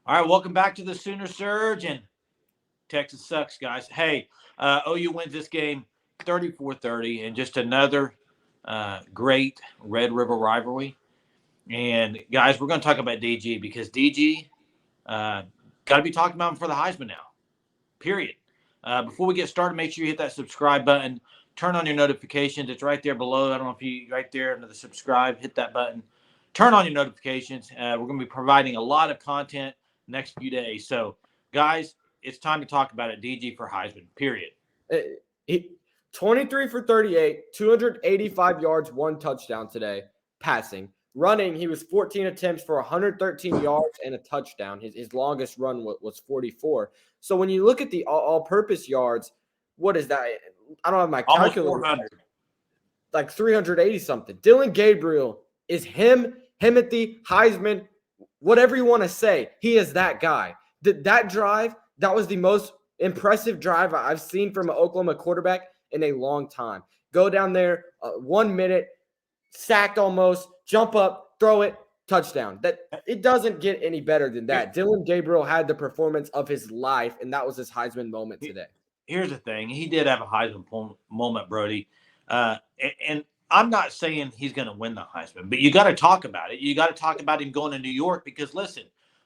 All right, welcome back to the Sooner Surge, and Texas sucks, guys. Hey, OU wins this game 34-30, and just another great Red River rivalry. And, guys, we're going to talk about DG because DG got to be talking about him for the Heisman now, period. Before we get started, make sure you hit that subscribe button. Turn on your notifications. It's right there below. I don't know if you right there under the subscribe, hit that button. Turn on your notifications. We're going to be providing a lot of content next few days. So, guys, it's time to talk about it. DG for Heisman, period. He 23 for 38, 285 yards, one touchdown today, passing. Running, he was 14 attempts for 113 yards and a touchdown. His longest run was 44. So when you look at the all-purpose yards, what is that? I don't have my Almost calculator. 400. Like 380 something. Dillon Gabriel is Himothy, Heisman, whatever you want to say. He is that guy. That drive, that was the most impressive drive I've seen from an Oklahoma quarterback in a long time. Go down there, 1 minute, sacked almost, jump up, throw it, touchdown. That it doesn't get any better than that. Dillon Gabriel had the performance of his life, and that was his Heisman moment today. Here's the thing. He did have a Heisman moment, Brody. And I'm not saying he's going to win the Heisman, but you got to talk about it. You got to talk about him going to New York because, listen,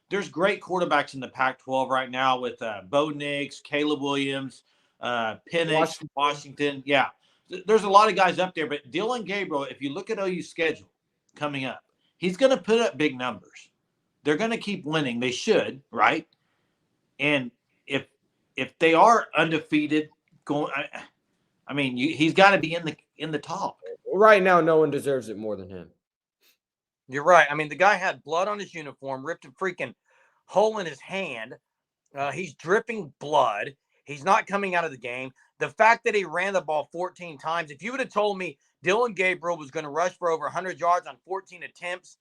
there's great quarterbacks in the Pac-12 right now with Bo Nix, Caleb Williams, Penix, Washington. Yeah, there's a lot of guys up there. But Dillon Gabriel, if you look at OU's schedule coming up, he's going to put up big numbers. They're going to keep winning. They should, right? And if they are undefeated, going, I mean, he's got to be in the top. Right now, no one deserves it more than him. You're right. I mean, the guy had blood on his uniform, ripped a freaking hole in his hand. He's dripping blood. He's not coming out of the game. The fact that he ran the ball 14 times, if you would have told me Dillon Gabriel was going to rush for over 100 yards on 14 attempts,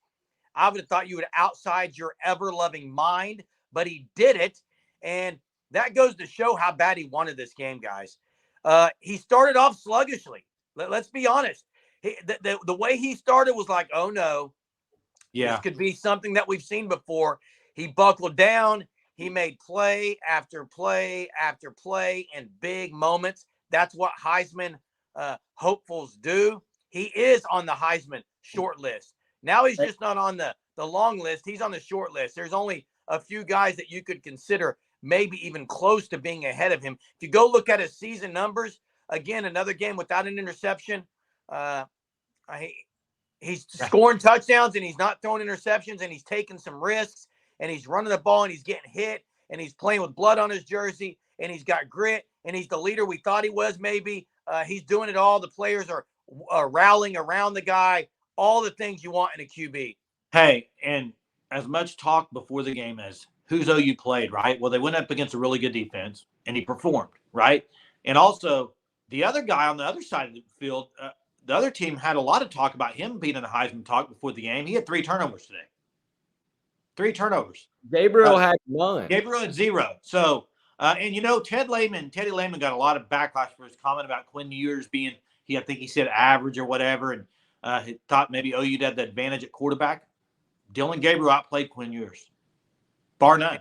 I would have thought you would outside your ever-loving mind, but he did it, and that goes to show how bad he wanted this game, guys. He started off sluggishly. Let's be honest. The way he started was like, oh, no. Yeah. This could be something that we've seen before. He buckled down. He made play after play after play in big moments. That's what Heisman hopefuls do. He is on the Heisman short list. Now he's just not on the long list. He's on the short list. There's only a few guys that you could consider maybe even close to being ahead of him. If you go look at his season numbers, again, another game without an interception. He's scoring touchdowns and he's not throwing interceptions and he's taking some risks and he's running the ball and he's getting hit and he's playing with blood on his jersey and he's got grit and he's the leader we thought he was maybe. He's doing it all. The players are rallying around the guy, all the things you want in a QB. Hey, and as much talk before the game as who's OU played, right? Well, they went up against a really good defense and he performed, right? And also the other guy on the other side of the field, the other team had a lot of talk about him being in the Heisman talk before the game. He had 3 turnovers today. 3 turnovers. Gabriel had none. Gabriel had 0. So, and Teddy Lehman got a lot of backlash for his comment about Quinn Ewers being, I think he said average or whatever, and he thought maybe OU had the advantage at quarterback. Dillon Gabriel outplayed Quinn Ewers, bar none.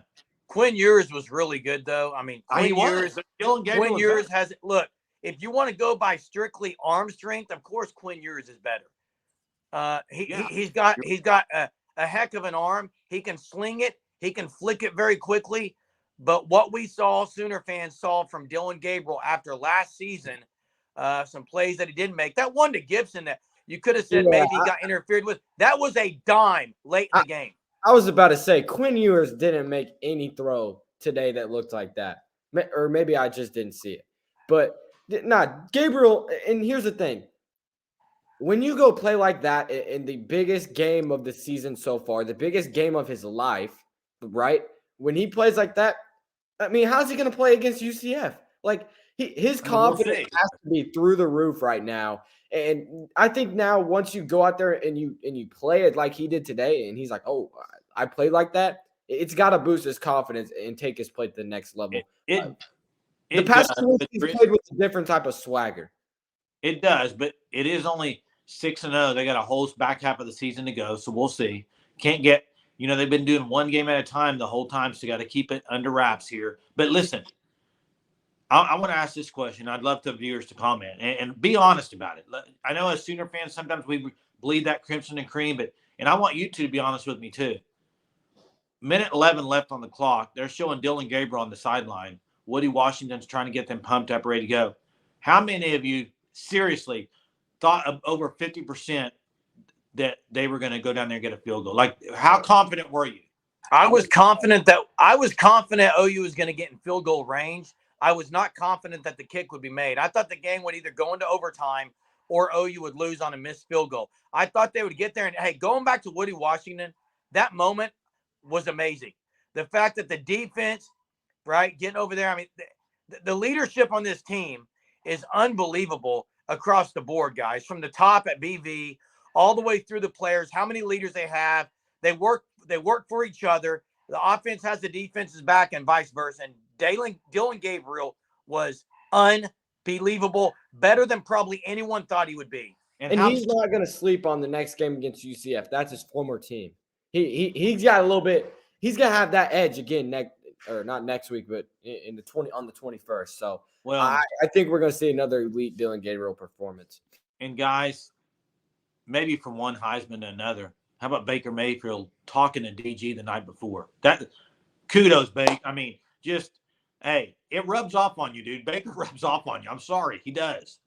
Quinn Ewers was really good, though. I mean, Quinn Ewers has – look, if you want to go by strictly arm strength, of course Quinn Ewers is better. He's got a heck of an arm. He can sling it. He can flick it very quickly. But what we saw, Sooner fans saw from Dillon Gabriel after last season, some plays that he didn't make. That one to Gibson that you could have said maybe he got interfered with. That was a dime late in the game. I was about to say Quinn Ewers didn't make any throw today that looked like that. Or maybe I just didn't see it. But Gabriel, and here's the thing. When you go play like that in the biggest game of the season so far, the biggest game of his life, right? When he plays like that, I mean, how's he going to play against UCF? Like, his confidence has to be through the roof right now. And I think now once you go out there and you play it like he did today, and he's like, oh, I played like that, it's got to boost his confidence and take his play to the next level. The past 2 weeks he's played with a different type of swagger. It does, but it is only 6-0. They got a whole back half of the season to go, so we'll see. Can't get You know, they've been doing one game at a time the whole time, so you got to keep it under wraps here. But listen, I want to ask this question. I'd love the viewers to comment and be honest about it. I know as Sooner fans, sometimes we bleed that crimson and cream, and I want you two to be honest with me too. Minute 11 left on the clock. They're showing Dillon Gabriel on the sideline. Woody Washington's trying to get them pumped up, ready to go. How many of you seriously thought of over 50% that they were going to go down there and get a field goal? Like, how confident were you? I was confident OU was going to get in field goal range. I was not confident that the kick would be made. I thought the game would either go into overtime or OU would lose on a missed field goal. I thought they would get there. And, hey, going back to Woody Washington, that moment was amazing. The fact that the defense, right, getting over there. I mean, the leadership on this team is unbelievable across the board, guys, from the top at BV all the way through the players, how many leaders they have. They work for each other. The offense has the defense's back and vice versa. And Dillon Gabriel was unbelievable, better than probably anyone thought he would be. And he's not going to sleep on the next game against UCF. That's his former team. He's got a little bit. He's going to have that edge again not next week, but on the 21st. So I think we're going to see another elite Dillon Gabriel performance. And guys, maybe from one Heisman to another. How about Baker Mayfield talking to DG the night before? That kudos, Baker. I mean, just hey, it rubs off on you, dude. Baker rubs off on you. I'm sorry, he does.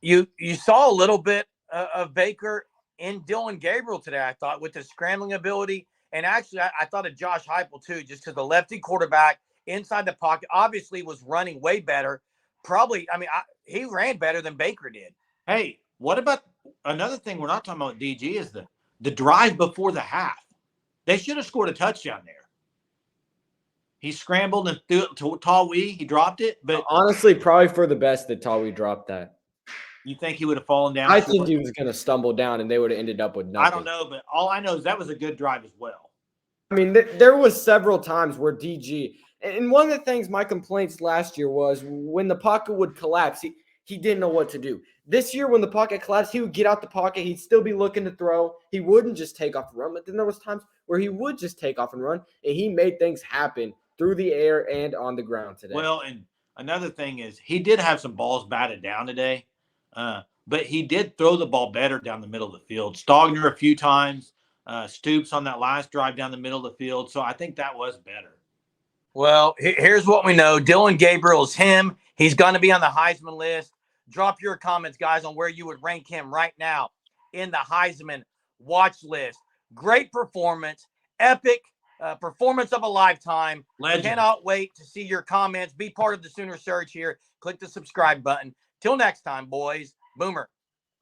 You saw a little bit of Baker in Dillon Gabriel today, I thought, with his scrambling ability. And actually, I thought of Josh Heupel, too, just because the lefty quarterback inside the pocket obviously was running way better. Probably, I mean, he ran better than Baker did. Hey, what about another thing we're not talking about DG is the drive before the half. They should have scored a touchdown there. He scrambled and threw it to Tawi. He dropped it. But honestly, probably for the best that Tawi dropped that. You think he would have fallen down? I think he was going to stumble down, and they would have ended up with nothing. I don't know, but all I know is that was a good drive as well. I mean, there was several times where DG – and one of the things my complaints last year was when the pocket would collapse, he didn't know what to do. This year, when the pocket collapsed, he would get out the pocket. He'd still be looking to throw. He wouldn't just take off and run. But then there was times where he would just take off and run, and he made things happen through the air and on the ground today. Well, and another thing is he did have some balls batted down today. But he did throw the ball better down the middle of the field. Stogner a few times, Stoops on that last drive down the middle of the field. So I think that was better. Well, here's what we know. Dillon Gabriel is him. He's going to be on the Heisman list. Drop your comments, guys, on where you would rank him right now in the Heisman watch list. Great performance. Epic performance of a lifetime. Legend. Cannot wait to see your comments. Be part of the Sooner Surge here. Click the subscribe button. Till next time, boys. Boomer.